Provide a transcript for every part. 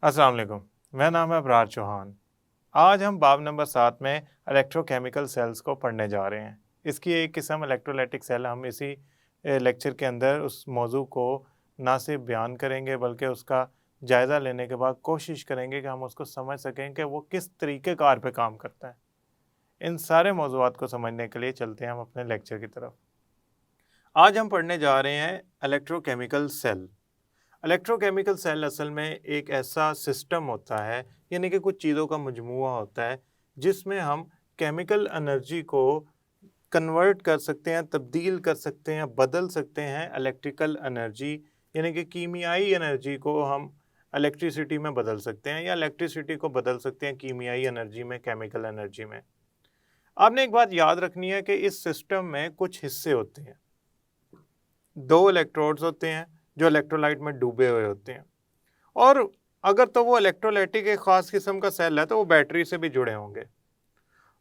अस्सलाम वालेकुम। मेरा नाम है अबरार चौहान। आज हम बाब नंबर 7 में इलेक्ट्रोकेमिकल सेल्स को पढ़ने जा रहे हैं। इसकी एक किस्म इलेक्ट्रोलाइटिक सेल, हम इसी लेक्चर के अंदर उस मौजू को ना सिर्फ बयान करेंगे बल्कि उसका जायज़ा लेने के बाद कोशिश करेंगे कि हम उसको समझ सकें कि वो किस तरीके कार पे काम करता है। इन सारे मौज़ूआत को समझने के लिए चलते हैं हम अपने लेक्चर की तरफ। आज हम पढ़ने जा रहे हैं इलेक्ट्रोकेमिकल सेल। इलेक्ट्रोकेमिकल सेल असल में एक ऐसा सिस्टम होता है, यानी कि कुछ चीज़ों का मजमूआ होता है जिसमें हम केमिकल एनर्जी को कन्वर्ट कर सकते हैं, तब्दील कर सकते हैं, बदल सकते हैं इलेक्ट्रिकल एनर्जी, यानी कि कीमियाई एनर्जी को हम इलेक्ट्रिसिटी में बदल सकते हैं या इलेक्ट्रिसिटी को बदल सकते हैं कीमियाई एनर्जी में, केमिकल एनर्जी में। आपने एक बात याद रखनी है कि इस सिस्टम में कुछ हिस्से होते हैं। दो इलेक्ट्रोड्स होते हैं जो इलेक्ट्रोलाइट में डूबे हुए होते हैं, और अगर तो वो इलेक्ट्रोलाइटिक एक ख़ास किस्म का सेल है तो वो बैटरी से भी जुड़े होंगे,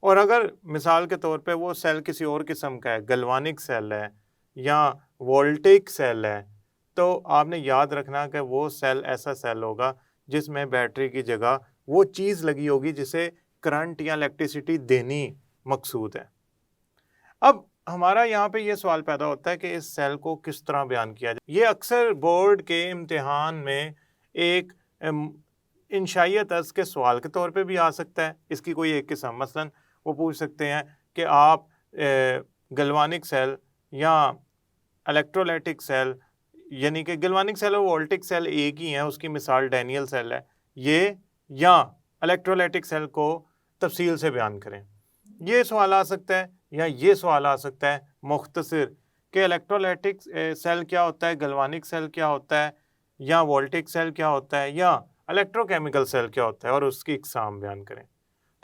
और अगर मिसाल के तौर पे वो सेल किसी और किस्म का है, गलवानिक सेल है या वोल्टेइक सेल है, तो आपने याद रखना कि वो सेल ऐसा सेल होगा जिसमें बैटरी की जगह वो चीज़ लगी होगी जिसे करंट या इलेक्ट्रिसिटी देनी मकसूद है। अब हमारा यहाँ पे ये सवाल पैदा होता है कि इस सेल को किस तरह बयान किया जाए। ये अक्सर बोर्ड के इम्तिहान में एक इंशाइया तर्ज के सवाल के तौर पे भी आ सकता है। इसकी कोई एक किस्म, मसलन वो पूछ सकते हैं कि आप गलवानिक सेल या इलेक्ट्रोलाइटिक सेल, यानी कि गलवानिक सेल और वोल्टिक सेल एक ही हैं, उसकी मिसाल डैनियल सेल है, ये या इलेक्ट्रोलाइटिक सेल को तफसील से बयान करें। ये सवाल आ सकता है, या ये सवाल आ सकता है मुख्तसर कि इलेक्ट्रोलाइटिक सेल क्या होता है, गलवानिक सेल क्या होता है, या वोल्टिक सेल क्या होता है, या इलेक्ट्रोकेमिकल सेल क्या होता है, और उसकी इकसाम बयान करें।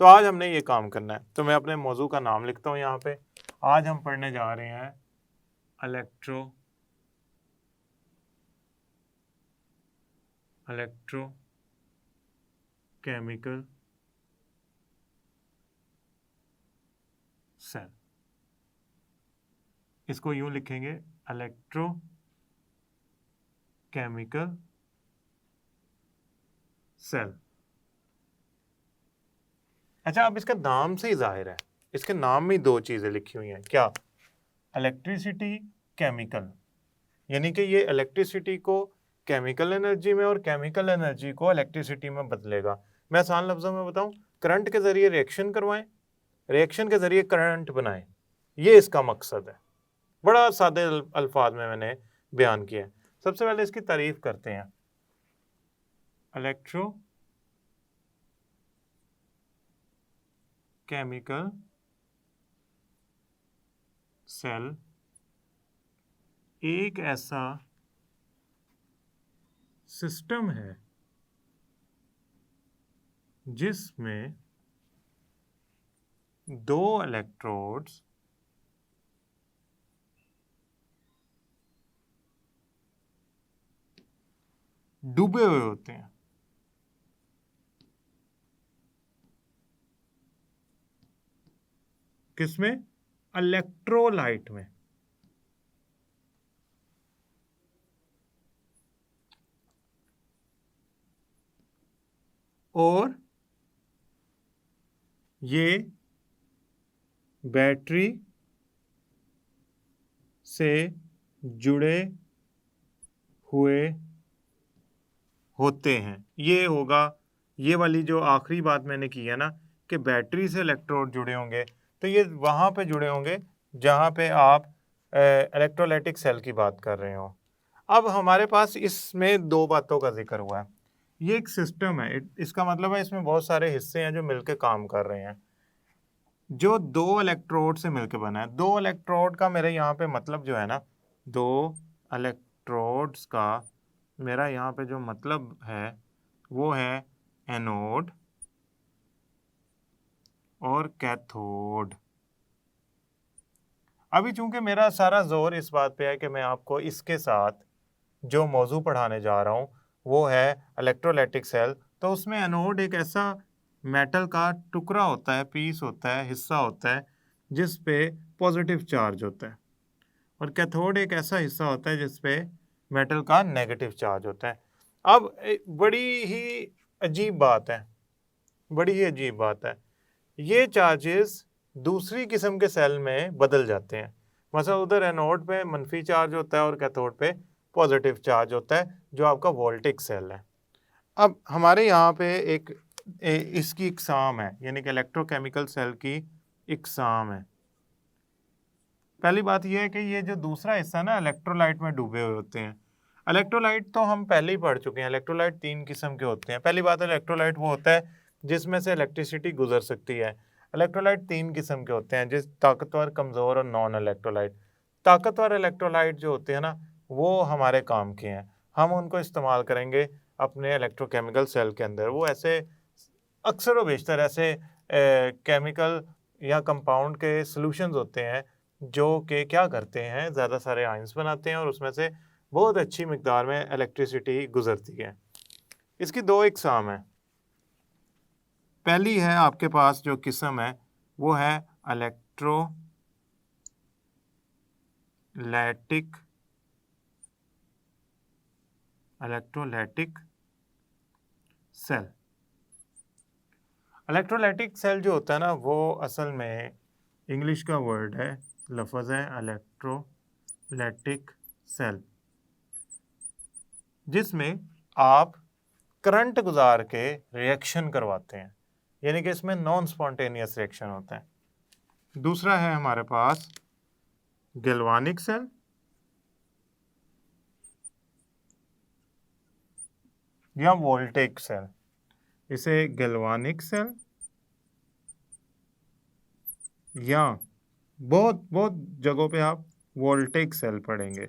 तो आज हमने ये काम करना है। तो मैं अपने मौजू का नाम लिखता हूँ यहाँ पे। आज हम पढ़ने जा रहे हैं इलेक्ट्रोकेमिकल सेल। इसको यूं लिखेंगे, इलेक्ट्रोकेमिकल सेल। अच्छा, अब इसका नाम से ही जाहिर है, इसके नाम में दो चीज़ें लिखी हुई हैं। क्या? इलेक्ट्रिसिटी, केमिकल, यानी कि ये इलेक्ट्रिसिटी को केमिकल एनर्जी में और केमिकल एनर्जी को इलेक्ट्रिसिटी में बदलेगा। मैं आसान लफ्ज़ों में बताऊं, करंट के ज़रिए रिएक्शन करवाएं, रिएक्शन के ज़रिए करंट बनाएं, ये इसका मकसद है। बड़ा सादे अल्फाज में मैंने बयान किया है। सबसे पहले इसकी तारीफ करते हैं। इलेक्ट्रो केमिकल सेल एक ऐसा सिस्टम है जिसमें दो इलेक्ट्रोड्स डूबे हुए होते हैं। किसमें? इलेक्ट्रोलाइट में। और ये बैटरी से जुड़े हुए होते हैं। ये होगा, ये वाली जो आखिरी बात मैंने की है ना कि बैटरी से इलेक्ट्रोड जुड़े होंगे, तो ये वहाँ पे जुड़े होंगे जहाँ पे आप इलेक्ट्रोलाइटिक सेल की बात कर रहे हो। अब हमारे पास इसमें दो बातों का जिक्र हुआ है। ये एक सिस्टम है, इसका मतलब है इसमें बहुत सारे हिस्से हैं जो मिलकर काम कर रहे हैं, जो दो इलेक्ट्रोड से मिलकर बना है। दो इलेक्ट्रोड का मेरे यहाँ पे मतलब जो है ना, दो इलेक्ट्रोड्स का मेरा यहाँ पे जो मतलब है वो है एनोड और कैथोड। अभी चूंकि मेरा सारा जोर इस बात पे है कि मैं आपको इसके साथ जो मौजू पढ़ाने जा रहा हूँ वो है इलेक्ट्रोलाइटिक सेल, तो उसमें एनोड एक ऐसा मेटल का टुकड़ा होता है, पीस होता है, हिस्सा होता है जिस पे पॉजिटिव चार्ज होता है, और कैथोड एक ऐसा हिस्सा होता है जिस पे मेटल का नेगेटिव चार्ज होता है। अब बड़ी ही अजीब बात है, बड़ी ही अजीब बात है। ये चार्जेस दूसरी किस्म के सेल में बदल जाते हैं। मतलब उधर एनोड पे मनफी चार्ज होता है और कैथोड पे पॉजिटिव चार्ज होता है, जो आपका वोल्टिक सेल है। अब हमारे यहाँ पे इसकी इकसाम है, यानी कि इलेक्ट्रोकेमिकल सेल की इकसाम है। पहली बात यह है कि ये जो दूसरा हिस्सा ना इलेक्ट्रोलाइट में डूबे हुए होते हैं। इलेक्ट्रोलाइट तो हम पहले ही पढ़ चुके हैं। इलेक्ट्रोलाइट 3 किस्म के होते हैं। पहली बात है, इलेक्ट्रोलाइट वो होता है जिसमें से इलेक्ट्रिसिटी गुजर सकती है। इलेक्ट्रोलाइट 3 किस्म के होते हैं, जिस ताकतवर, कमज़ोर और नॉन इलेक्ट्रोलाइट। ताकतवर इलेक्ट्रोलाइट जो होते हैं ना, वो हमारे काम के हैं, हम उनको इस्तेमाल करेंगे अपने इलेक्ट्रोकेमिकल सेल के अंदर। वो ऐसे अक्सर व बेशतर ऐसे केमिकल या कंपाउंड के सॉल्यूशंस होते हैं जो कि क्या करते हैं, ज़्यादा सारे आयंस बनाते हैं और उसमें से बहुत अच्छी मिकदार में इलेक्ट्रिसिटी गुजरती है। इसकी दो इकसाम है। पहली है आपके पास जो किस्म है वो है इलेक्ट्रोलैटिक सेल। इलेक्ट्रोलैटिक सेल जो होता है ना, वो असल में इंग्लिश का वर्ड है, लफ्ज़ है इलेक्ट्रोलैटिक सेल, जिसमें आप करंट गुजार के रिएक्शन करवाते हैं, यानी कि इसमें नॉन स्पॉन्टेनियस रिएक्शन होता है। दूसरा है हमारे पास गैल्वानिक सेल या वोल्टेक सेल। इसे गैल्वानिक सेल या बहुत बहुत जगहों पे आप वोल्टेक सेल पढ़ेंगे।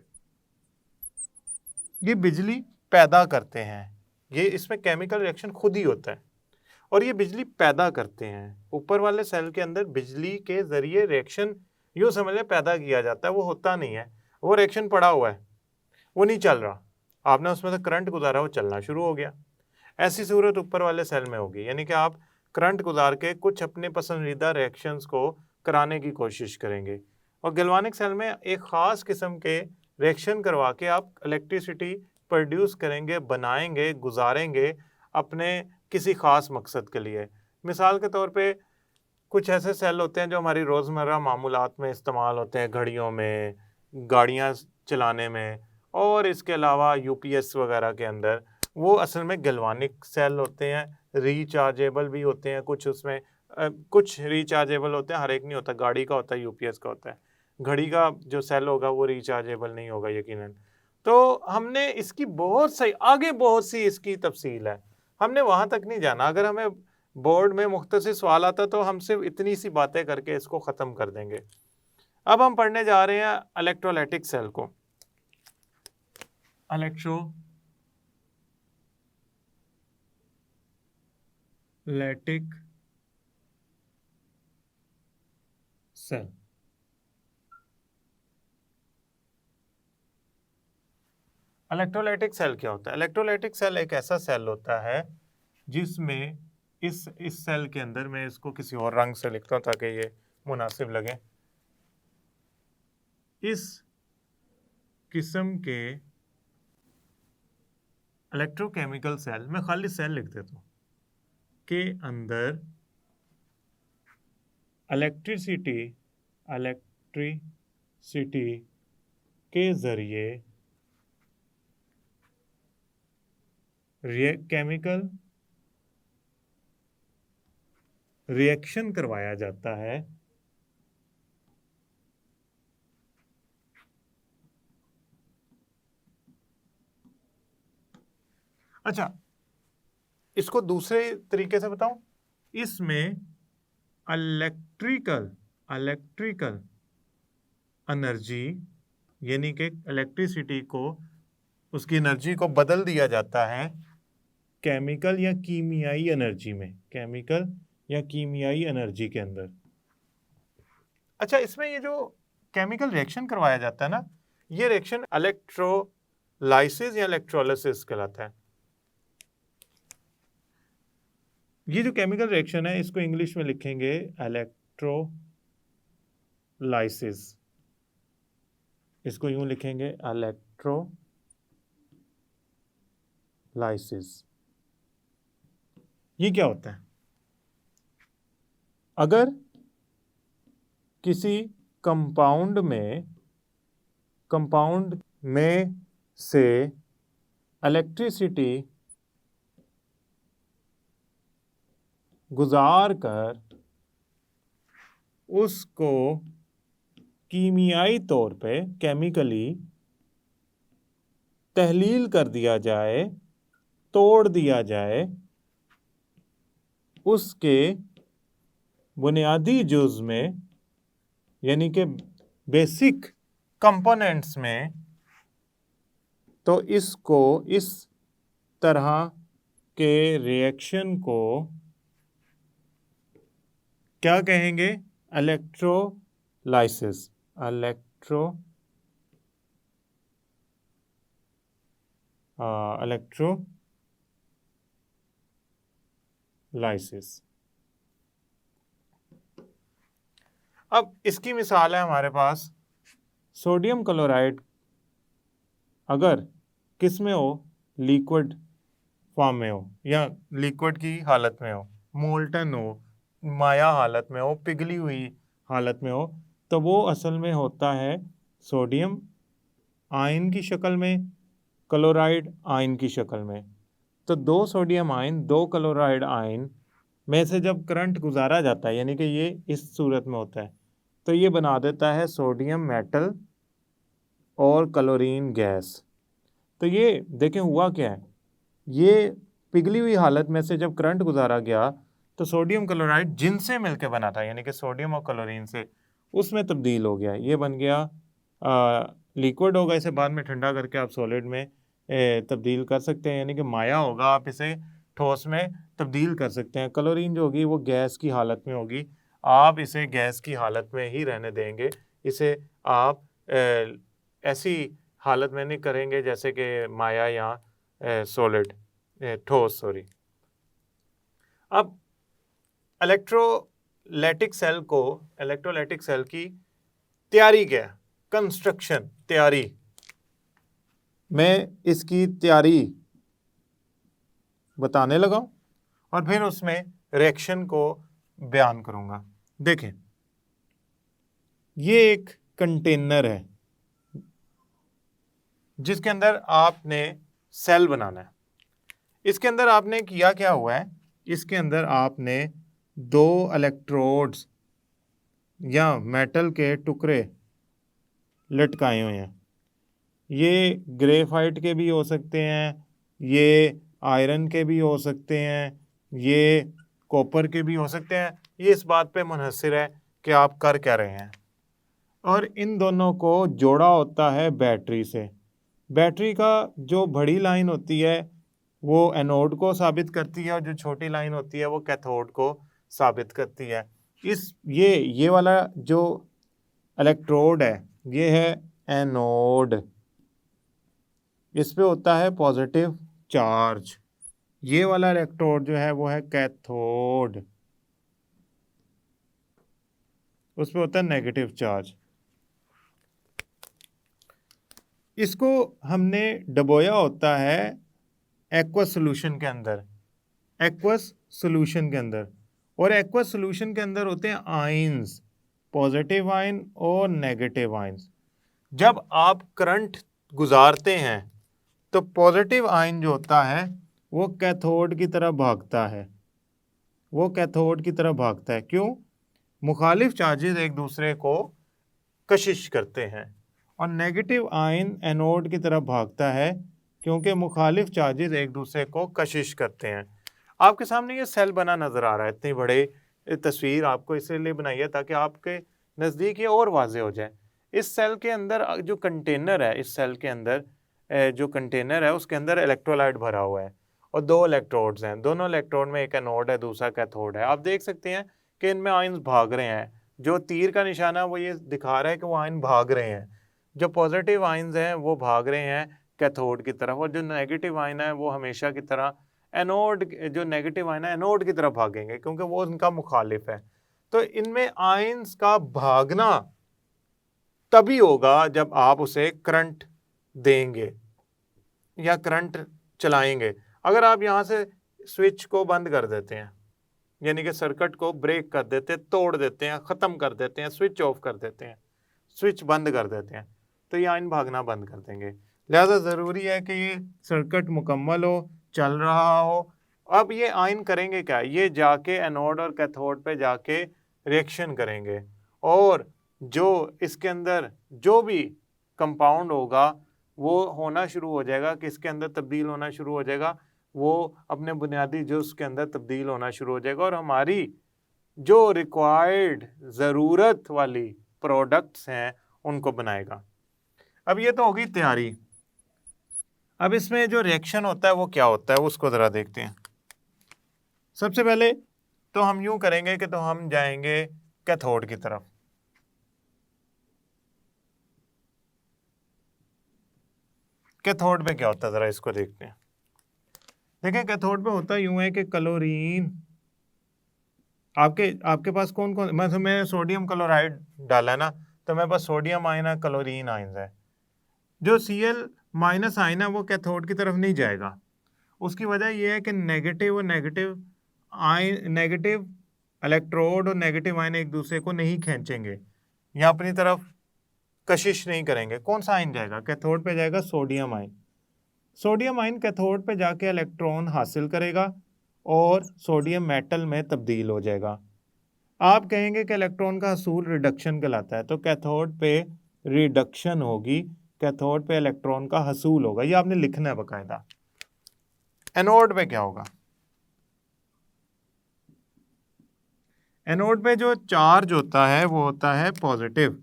ये बिजली पैदा करते हैं, ये इसमें केमिकल रिएक्शन खुद ही होता है और ये बिजली पैदा करते हैं। ऊपर वाले सेल के अंदर बिजली के जरिए रिएक्शन यूँ समझ लें पैदा किया जाता है, वो होता नहीं है, वो रिएक्शन पड़ा हुआ है, वो नहीं चल रहा। आपने उसमें से करंट गुजारा, वो चलना शुरू हो गया। ऐसी सूरत ऊपर वाले सेल में होगी, यानी कि आप करंट गुजार के कुछ अपने पसंदीदा रिएक्शंस को कराने की कोशिश करेंगे। और गैल्वानिक सेल में एक ख़ास किस्म के रिएक्शन करवा के आप इलेक्ट्रिसिटी प्रोड्यूस करेंगे, बनाएंगे, गुजारेंगे अपने किसी ख़ास मकसद के लिए। मिसाल के तौर पे कुछ ऐसे सेल होते हैं जो हमारी रोज़मर्रा मामूलात में इस्तेमाल होते हैं, घड़ियों में, गाड़ियाँ चलाने में, और इसके अलावा यूपीएस वगैरह के अंदर। वो असल में गैल्वानिक सेल होते हैं, रिचार्जेबल भी होते हैं कुछ उसमें। कुछ रिचार्जेबल होते हैं, हर एक नहीं होता। गाड़ी का होता है, यूपीएस का होता है। घड़ी का जो सेल होगा वो रिचार्जेबल नहीं होगा यकीनन। तो हमने इसकी बहुत सही आगे बहुत सी इसकी तफसील है, हमने वहाँ तक नहीं जाना। अगर हमें बोर्ड में मुख्तसर सवाल आता तो हम सिर्फ इतनी सी बातें करके इसको ख़त्म कर देंगे। अब हम पढ़ने जा रहे हैं इलेक्ट्रोलाइटिक सेल को। इलेक्ट्रोलैटिक सेल। इलेक्ट्रोलाइटिक सेल क्या होता है? इलेक्ट्रोलाइटिक सेल एक ऐसा सेल होता है जिसमें इस सेल के अंदर, मैं इसको किसी और रंग से लिखता हूँ ताकि ये मुनासिब लगे। इस किस्म के इलेक्ट्रोकेमिकल सेल, मैं खाली सेल लिख देता हूँ, के अंदर इलेक्ट्रिसिटी के ज़रिए केमिकल रिएक्शन करवाया जाता है। अच्छा, इसको दूसरे तरीके से बताऊं, इसमें इलेक्ट्रिकल एनर्जी, यानी कि इलेक्ट्रिसिटी को, उसकी एनर्जी को बदल दिया जाता है केमिकल या कीमियाई एनर्जी में, केमिकल या कीमियाई एनर्जी के अंदर। अच्छा, इसमें ये जो केमिकल रिएक्शन करवाया जाता है ना, ये रिएक्शन इलेक्ट्रोलाइसिस या इलेक्ट्रोलिसिस कहलाता है। ये जो केमिकल रिएक्शन है इसको इंग्लिश में लिखेंगे इलेक्ट्रोलाइसिस। इसको यूं लिखेंगे इलेक्ट्रोलाइसिस। ये क्या होता है? अगर किसी कंपाउंड में से इलेक्ट्रिसिटी गुजार कर उसको कीमियाई तौर पे केमिकली तहलील कर दिया जाए, तोड़ दिया जाए, उसके बुनियादी जुज़ में यानी कि बेसिक कंपोनेंट्स में, तो इसको इस तरह के रिएक्शन को क्या कहेंगे? इलेक्ट्रोलाइसिस। इलेक्ट्रोलाइसिस। अब इसकी मिसाल है हमारे पास सोडियम क्लोराइड, अगर किस में हो? लिक्विड फॉर्म में हो या लिक्विड की हालत में हो, मोल्टन हो, माया हालत में हो, पिघली हुई हालत में हो, तो वो असल में होता है सोडियम आयन की शक्ल में, क्लोराइड आयन की शक्ल में। तो दो सोडियम आयन, दो क्लोराइड आयन में से जब करंट गुजारा जाता है, यानी कि ये इस सूरत में होता है, तो ये बना देता है सोडियम मेटल और क्लोरीन गैस। तो ये देखें हुआ क्या है, ये पिघली हुई हालत में से जब करंट गुजारा गया तो सोडियम क्लोराइड जिनसे मिलकर बना था, यानी कि सोडियम और क्लोरीन से, उसमें तब्दील हो गया, ये बन गया लिक्विड होगा। इसे बाद में ठंडा करके आप सॉलिड में तब्दील कर सकते हैं, यानी कि माया होगा, आप इसे ठोस में तब्दील कर सकते हैं। क्लोरीन जो होगी वो गैस की हालत में होगी, आप इसे गैस की हालत में ही रहने देंगे, इसे आप ऐसी हालत में नहीं करेंगे जैसे कि माया या सॉलिड, ठोस, सॉरी। अब इलेक्ट्रोलाइटिक सेल की तैयारी क्या है? कंस्ट्रक्शन, तैयारी। मैं इसकी तैयारी बताने लगा और फिर उसमें रिएक्शन को बयान करूंगा। देखें, ये एक कंटेनर है जिसके अंदर आपने सेल बनाना है। इसके अंदर आपने किया क्या हुआ है? इसके अंदर आपने दो इलेक्ट्रोड्स या मेटल के टुकड़े लटकाए हुए हैं। ये ग्रेफाइट के भी हो सकते हैं, ये आयरन के भी हो सकते हैं, ये कॉपर के भी हो सकते हैं। ये इस बात पे मुनहसर है कि आप कर क्या रहे हैं। और इन दोनों को जोड़ा होता है बैटरी से। बैटरी का जो बड़ी लाइन होती है वो एनोड को साबित करती है और जो छोटी लाइन होती है वो कैथोड को साबित करती है। ये वाला जो इलेक्ट्रोड है ये है एनोड, इस पे होता है पॉजिटिव चार्ज। ये वाला इलेक्ट्रोड जो है वो है कैथोड, उस पे होता है नेगेटिव चार्ज। इसको हमने डबोया होता है एक्वस सॉल्यूशन के अंदर, एक्वस सॉल्यूशन के अंदर। और एक्वस सॉल्यूशन के अंदर होते हैं आयंस, पॉजिटिव आयन और नेगेटिव आयंस। जब आप करंट गुजारते हैं तो पॉजिटिव आयन जो होता है वो कैथोड की तरफ भागता है, वो कैथोड की तरफ भागता है। क्यों? मुखालिफ चार्जेस एक दूसरे को कशिश करते हैं। और नेगेटिव आयन एनोड की तरफ भागता है क्योंकि मुखालिफ चार्जेस एक दूसरे को कशिश करते हैं। आपके सामने ये सेल बना नज़र आ रहा है, इतनी बड़े तस्वीर आपको इसलिए बनाई है ताकि आपके नज़दीक ये और वाज़े हो जाए। इस सेल के अंदर जो कंटेनर है, इस सेल के अंदर जो कंटेनर है उसके अंदर इलेक्ट्रोलाइट भरा हुआ है और दो इलेक्ट्रोड्स हैं। दोनों इलेक्ट्रोड में एक एनोड है, दूसरा कैथोड है। आप देख सकते हैं कि इनमें आयन्स भाग रहे हैं। जो तीर का निशाना वो ये दिखा रहा है कि वो आयन भाग रहे हैं। जो पॉजिटिव आयन्स हैं वो भाग रहे हैं कैथोड की तरफ, और जो नेगेटिव आयन है वो हमेशा की तरह एनोड, जो नेगेटिव आयन है एनोड की तरफ भागेंगे क्योंकि वो उनका मुखालिफ है। तो इनमें आयन्स का भागना तभी होगा जब आप उसे करंट देंगे या करंट चलाएंगे। अगर आप यहाँ से स्विच को बंद कर देते हैं, यानी कि सर्किट को ब्रेक कर देते हैं, तोड़ देते हैं, ख़त्म कर देते हैं, स्विच ऑफ कर देते हैं, स्विच बंद कर देते हैं, तो ये आयन भागना बंद कर देंगे। लिहाजा ज़रूरी है कि ये सर्किट मुकम्मल हो, चल रहा हो। अब ये आयन करेंगे क्या, ये जाके एनोड और कैथोड पे जाके रिएक्शन करेंगे और जो इसके अंदर जो भी कंपाउंड होगा वो होना शुरू हो जाएगा, किसके अंदर तब्दील होना शुरू हो जाएगा, वो अपने बुनियादी जुज़ के अंदर तब्दील होना शुरू हो जाएगा और हमारी जो रिक्वायर्ड ज़रूरत वाली प्रोडक्ट्स हैं उनको बनाएगा। अब ये तो होगी तैयारी। अब इसमें जो रिएक्शन होता है वो क्या होता है उसको ज़रा देखते हैं। सबसे पहले तो हम यूं करेंगे कि तो हम जाएंगे कैथोड की तरफ। कैथोड पे क्या होता है ज़रा इसको देखते हैं। देखें कैथोड पे होता यूं है कि क्लोरीन, आपके पास कौन कौन, मैं सोडियम क्लोराइड डाला है ना, तो मेरे पास सोडियम आयन है, क्लोरीन आयन है। जो Cl माइनस आयन है वो कैथोड की तरफ नहीं जाएगा। उसकी वजह यह है कि नेगेटिव इलेक्ट्रोड और नेगेटिव आयन एक दूसरे को नहीं खींचेंगे या अपनी तरफ कशिश नहीं करेंगे। कौन सा आयन जाएगा, कैथोड पे जाएगा sodium ion. Sodium ion cathode पे जाके इलेक्ट्रॉन हासिल करेगा और सोडियम मेटल में तब्दील हो जाएगा। आप कहेंगे कि इलेक्ट्रॉन का हसूल रिडक्शन कहलाता है, तो कैथोड पे रिडक्शन होगी, कैथोड पे इलेक्ट्रॉन का हसूल होगा, ये आपने लिखना है बाकायदा। एनोड पे क्या होगा, एनोड पे जो चार्ज होता है वो होता है पॉजिटिव।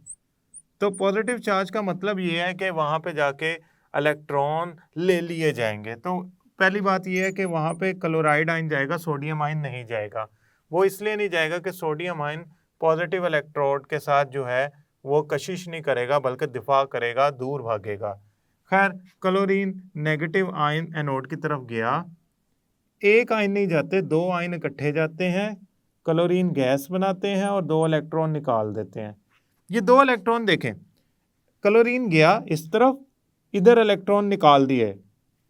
तो पॉजिटिव चार्ज का मतलब ये है कि वहाँ पे जाके इलेक्ट्रॉन ले लिए जाएंगे। तो पहली बात ये है कि वहाँ पे क्लोराइड आयन जाएगा, सोडियम आयन नहीं जाएगा। वो इसलिए नहीं जाएगा कि सोडियम आयन पॉजिटिव इलेक्ट्रोड के साथ जो है वो कशिश नहीं करेगा बल्कि दिफा करेगा, दूर भागेगा। खैर क्लोरीन नेगेटिव आयन एनोड की तरफ गया, एक आयन नहीं जाते, दो आयन इकट्ठे जाते हैं, क्लोरीन गैस बनाते हैं और दो इलेक्ट्रॉन निकाल देते हैं। ये दो इलेक्ट्रॉन देखें, क्लोरीन गया इस तरफ, इधर इलेक्ट्रॉन निकाल दिए,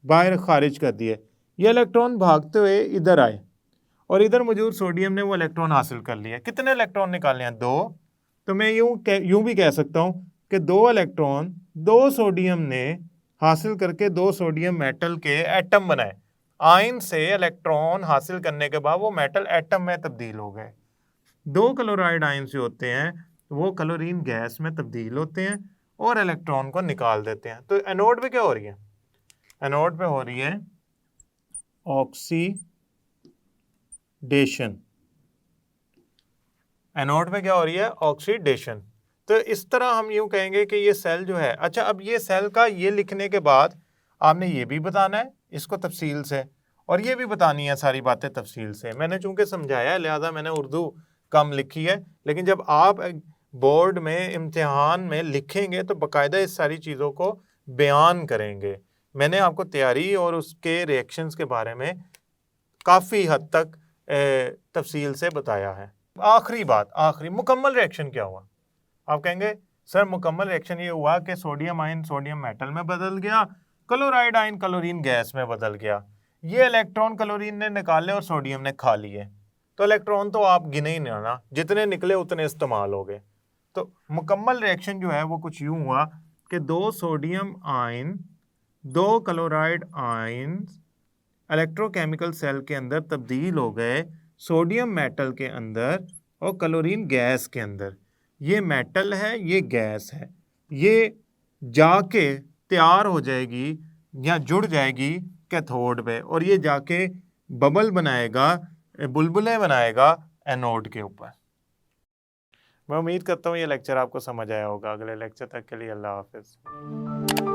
बाहर खारिज कर दिए, ये इलेक्ट्रॉन भागते हुए इधर आए और इधर मौजूद सोडियम ने वो इलेक्ट्रॉन हासिल कर लिया। कितने इलेक्ट्रॉन निकाले हैं, दो। तो मैं यूं भी कह सकता हूं कि दो इलेक्ट्रॉन दो सोडियम ने हासिल करके दो सोडियम मेटल के एटम बनाए। आयन से इलेक्ट्रॉन हासिल करने के बाद वो मेटल एटम में तब्दील हो गए। दो क्लोराइड आयन से होते हैं वो क्लोरीन गैस में तब्दील होते हैं और इलेक्ट्रॉन को निकाल देते हैं। तो एनोड पे क्या हो रही है, एनोड पे हो रही है ऑक्सीडेशन। एनोड पे क्या हो रही है, ऑक्सीडेशन। तो इस तरह हम यूं कहेंगे कि ये सेल जो है, अच्छा अब ये सेल का ये लिखने के बाद आपने ये भी बताना है इसको तफसील से, और ये भी बतानी है सारी बातें तफसील से। मैंने चूंकि समझाया है लिहाजा मैंने उर्दू कम लिखी है, लेकिन जब आप बोर्ड में इम्तिहान में लिखेंगे तो बाकायदा इस सारी चीज़ों को बयान करेंगे। मैंने आपको तैयारी और उसके रिएक्शंस के बारे में काफ़ी हद तक तफसील से बताया है। आखिरी बात, आखिरी मुकम्मल रिएक्शन क्या हुआ। आप कहेंगे सर मुकम्मल रिएक्शन ये हुआ कि सोडियम आयन सोडियम मेटल में बदल गया, क्लोराइड आयन क्लोरीन गैस में बदल गया, ये इलेक्ट्रॉन क्लोरीन ने निकाले और सोडियम ने खा लिए। तो इलेक्ट्रॉन तो आप गिने ही नहीं ना, जितने निकले उतने इस्तेमाल हो गए। तो मुकम्मल रिएक्शन जो है वो कुछ यूं हुआ कि दो सोडियम आयन दो क्लोराइड आयन इलेक्ट्रोकेमिकल सेल के अंदर तब्दील हो गए सोडियम मेटल के अंदर और क्लोरीन गैस के अंदर। ये मेटल है, ये गैस है, ये जाके तैयार हो जाएगी या जुड़ जाएगी कैथोड पे और ये जाके बबल बनाएगा, बुलबुलें बनाएगा एनोड के ऊपर। मैं उम्मीद करता हूँ ये लेक्चर आपको समझ आया होगा। अगले लेक्चर तक के लिए अल्लाह हाफिज़।